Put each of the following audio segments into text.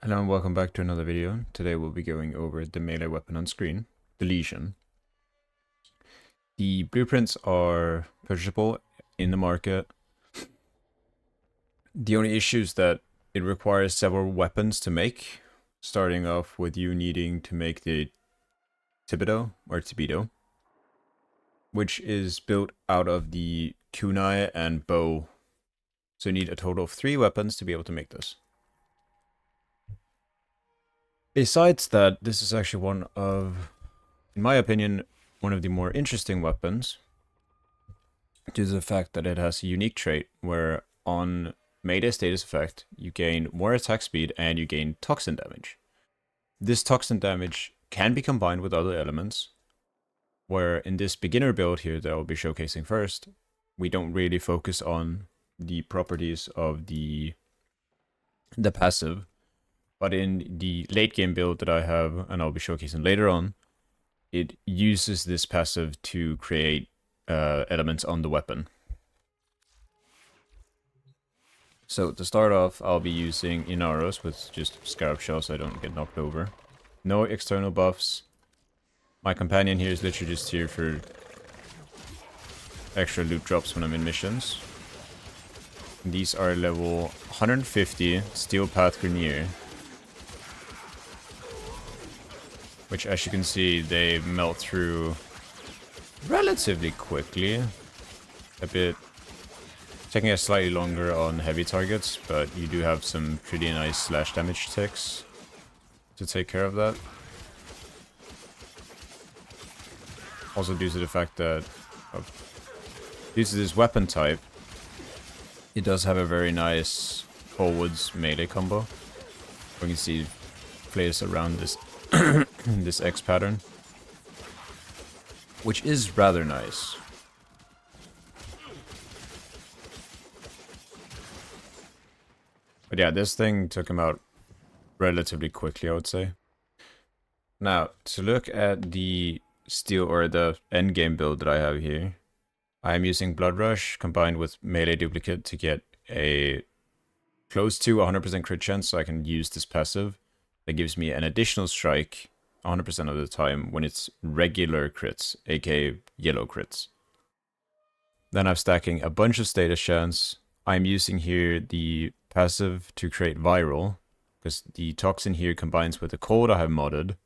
Hello and welcome back to another video. Today we'll be going over the melee weapon on screen, the Lesion. The blueprints are purchasable in the market. The only issue is that it requires several weapons to make, starting off with you needing to make the Tibido, which is built out of the kunai and bow. So you need a total of 3 weapons to be able to make this. Besides that, this is actually one of, in my opinion, one of the more interesting weapons, due to the fact that it has a unique trait where on melee status effect, you gain more attack speed and you gain toxin damage. This toxin damage can be combined with other elements, where in this beginner build here that I'll be showcasing first, we don't really focus on the properties of the passive. But in the late game build that I have, and I'll be showcasing later on, it uses this passive to create elements on the weapon. So to start off, I'll be using Inaros with just Scarab Shell so I don't get knocked over. No external buffs. My companion here is literally just here for extra loot drops when I'm in missions. These are level 150 Steel Path Grenier, which, as you can see, they melt through relatively quickly. A bit taking us slightly longer on heavy targets, but you do have some pretty nice slash damage ticks to take care of that. Also due to the fact that, due to this weapon type, it does have a very nice forwards melee combo. You can see it plays around this this X pattern, which is rather nice. But yeah, this thing took him out relatively quickly, I would say. Now, to look at the steel or the endgame build that I have here, I am using Blood Rush combined with Melee Duplicate to get a close to 100% crit chance, so I can use this passive. That gives me an additional strike 100% of the time when it's regular crits, aka yellow crits. Then I'm stacking a bunch of status chance. I'm using here the passive to create viral, because the toxin here combines with the cold I have modded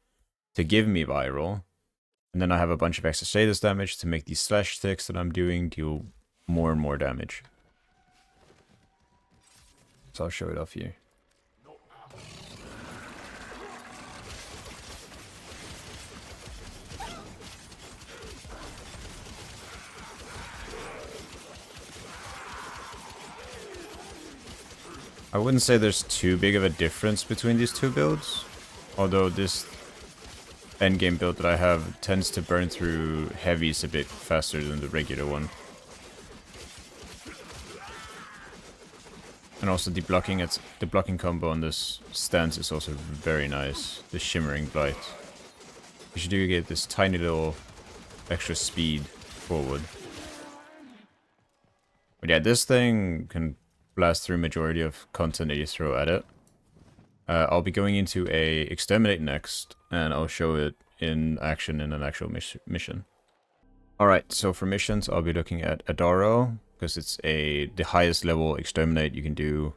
to give me viral. And then I have a bunch of extra status damage to make these slash sticks that I'm doing deal more and more damage. So I'll show it off here. I wouldn't say there's too big of a difference between these two builds, although this endgame build that I have tends to burn through heavies a bit faster than the regular one. And also the blocking combo on this stance is also very nice. The Shimmering Blight. You should do get this tiny little extra speed forward. But yeah, this thing can blast through majority of content that you throw at it. I'll be going into a exterminate next, and I'll show it in action in an actual mission. Alright, so for missions, I'll be looking at Adaro, because it's the highest level exterminate you can do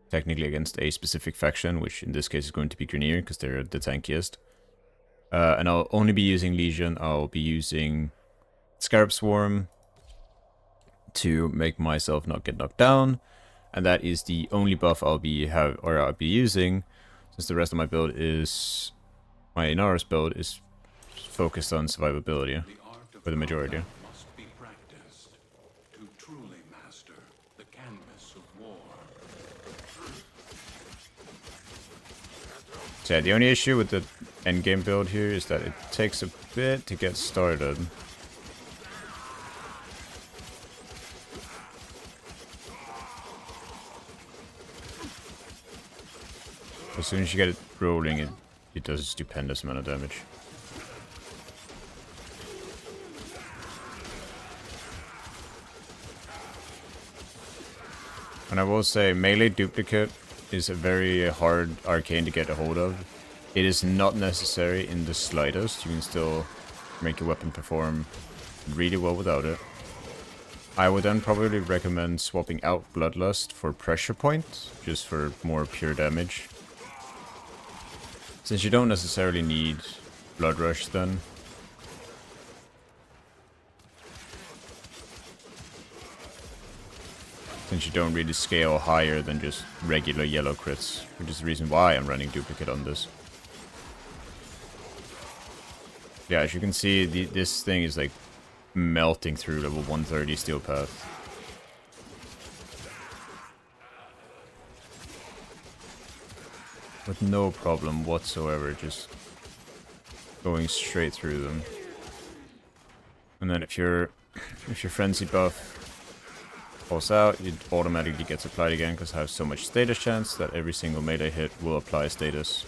technically against a specific faction, which in this case is going to be Grenier, because they're the tankiest. And I'll only be using Lesion. I'll be using Scarab Swarm to make myself not get knocked down. And that is the only buff I'll be using, since the rest of my build is, my Inaros build is focused on survivability for the majority. Must be practiced to truly master the canvas of war. So yeah, the only issue with the endgame build here is that it takes a bit to get started. As soon as you get it rolling, it does a stupendous amount of damage. And I will say, Melee Duplicate is a very hard arcane to get a hold of. It is not necessary in the slightest. You can still make your weapon perform really well without it. I would then probably recommend swapping out Bloodlust for Pressure Point, just for more pure damage. Since you don't necessarily need Blood Rush then. Since you don't really scale higher than just regular yellow crits, which is the reason why I'm running Duplicate on this. Yeah, as you can see, this thing is like melting through level 130 Steel Path. With no problem whatsoever, just going straight through them. And then if your frenzy buff falls out, it automatically gets applied again because I have so much status chance that every single melee hit will apply status.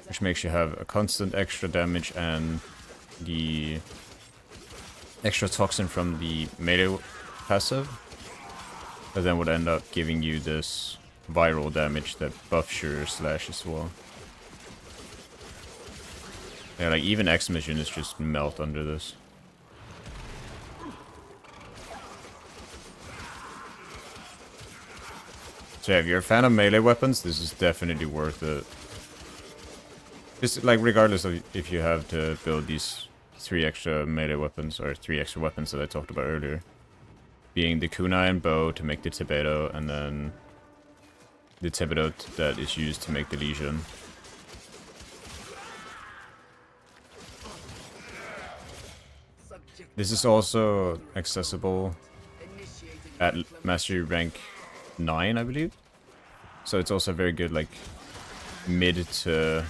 Which makes you have a constant extra damage and the extra toxin from the melee passive. But then would end up giving you this viral damage that buffs your slash as well. Yeah, like even X missions just melt under this. So yeah, if you're a fan of melee weapons, this is definitely worth it. Just like regardless of if you have to build these 3 extra melee weapons, or 3 extra weapons that I talked about earlier. Being the kunai and bow to make the Thibodeau, and then the Thibodeau that is used to make the Lesion. This is also accessible at Mastery rank 9, I believe. So it's also very good, like mid to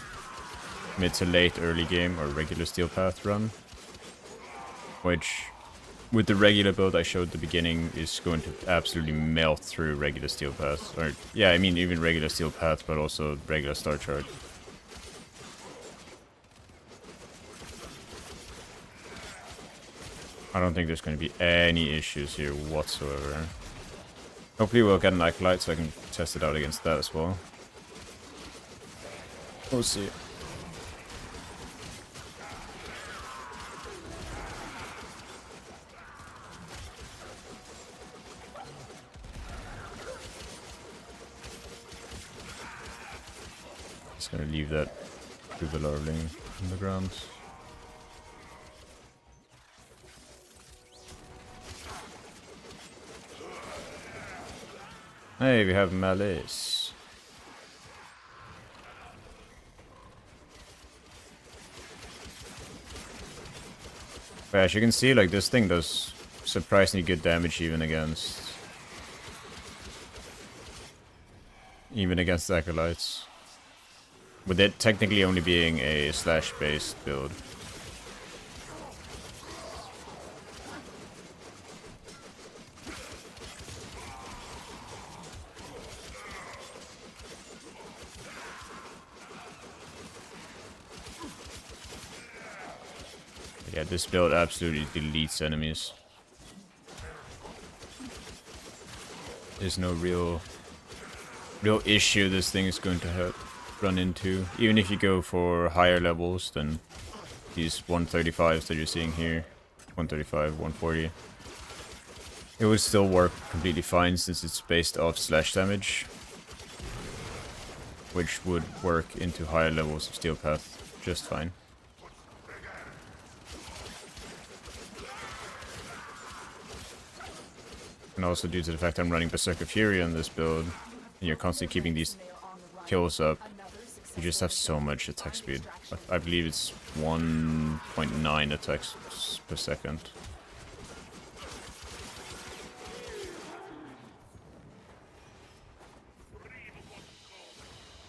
late early game or regular Steel Path run, which with the regular build I showed at the beginning is going to absolutely melt through regular Steel Path. Or yeah, I mean even regular Steel Path, but also regular Star Chart. I don't think there's going to be any issues here whatsoever. Hopefully we'll get an Acolyte so I can test it out against that as well. We'll see. Just gonna leave that Jubilarling on the ground. Hey, we have Malice. But as you can see, like this thing does surprisingly good damage even against Acolytes. With it technically only being a slash-based build. Yeah, this build absolutely deletes enemies. There's no real issue this thing is going to run into. Even if you go for higher levels than these 135s that you're seeing here. 135, 140. It would still work completely fine since it's based off slash damage. Which would work into higher levels of Steel Path just fine. And also due to the fact I'm running Berserker Fury on this build, and you're constantly keeping these kills up, you just have so much attack speed. I believe it's 1.9 attacks per second.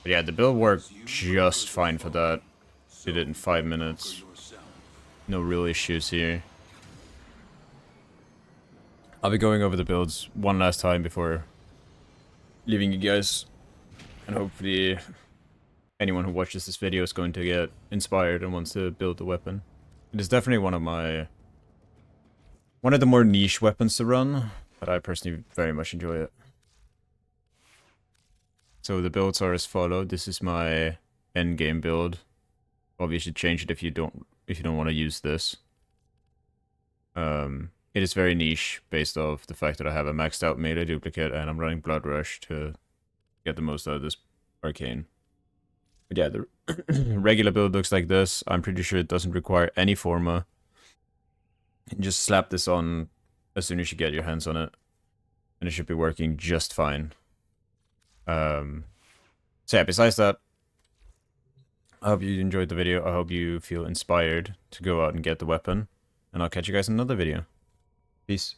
But yeah, the build worked just fine for that. Did it in 5 minutes. No real issues here. I'll be going over the builds one last time before leaving you guys. And hopefully anyone who watches this video is going to get inspired and wants to build the weapon. It is definitely one of the more niche weapons to run, but I personally very much enjoy it. So the builds are as follow. This is my end game build. Obviously change it if you don't want to use this. It is very niche based off the fact that I have a maxed out melee duplicate and I'm running Blood Rush to get the most out of this arcane. But yeah, the regular build looks like this. I'm pretty sure it doesn't require any forma. You just slap this on as soon as you get your hands on it, and it should be working just fine. So yeah, besides that, I hope you enjoyed the video. I hope you feel inspired to go out and get the weapon, and I'll catch you guys in another video. Peace.